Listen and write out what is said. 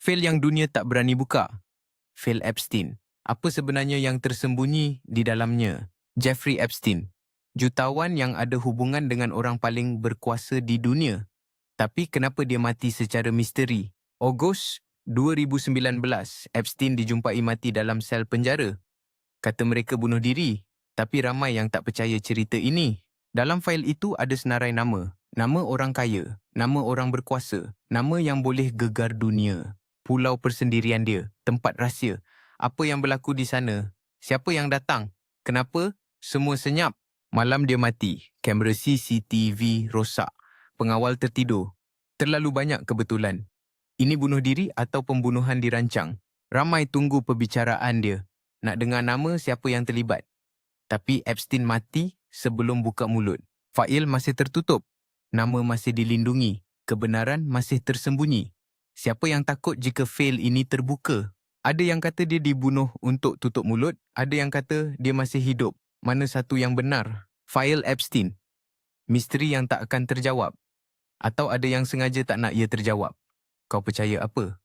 Fail yang dunia tak berani buka. Fail Epstein. Apa sebenarnya yang tersembunyi di dalamnya? Jeffrey Epstein. Jutawan yang ada hubungan dengan orang paling berkuasa di dunia. Tapi kenapa dia mati secara misteri? Ogos 2019, Epstein dijumpai mati dalam sel penjara. Kata mereka bunuh diri. Tapi ramai yang tak percaya cerita ini. Dalam fail itu ada senarai nama. Nama orang kaya, nama orang berkuasa, nama yang boleh gegar dunia. Pulau persendirian dia, tempat rahsia. Apa yang berlaku di sana? Siapa yang datang? Kenapa? Semua senyap. Malam dia mati. Kamera CCTV rosak. Pengawal tertidur. Terlalu banyak kebetulan. Ini bunuh diri atau pembunuhan dirancang? Ramai tunggu perbicaraan dia. Nak dengar nama siapa yang terlibat. Tapi Epstein mati sebelum buka mulut. Fail masih tertutup. Nama masih dilindungi. Kebenaran masih tersembunyi. Siapa yang takut jika fail ini terbuka? Ada yang kata dia dibunuh untuk tutup mulut. Ada yang kata dia masih hidup. Mana satu yang benar? Fail Epstein. Misteri yang tak akan terjawab. Atau ada yang sengaja tak nak ia terjawab. Kau percaya apa?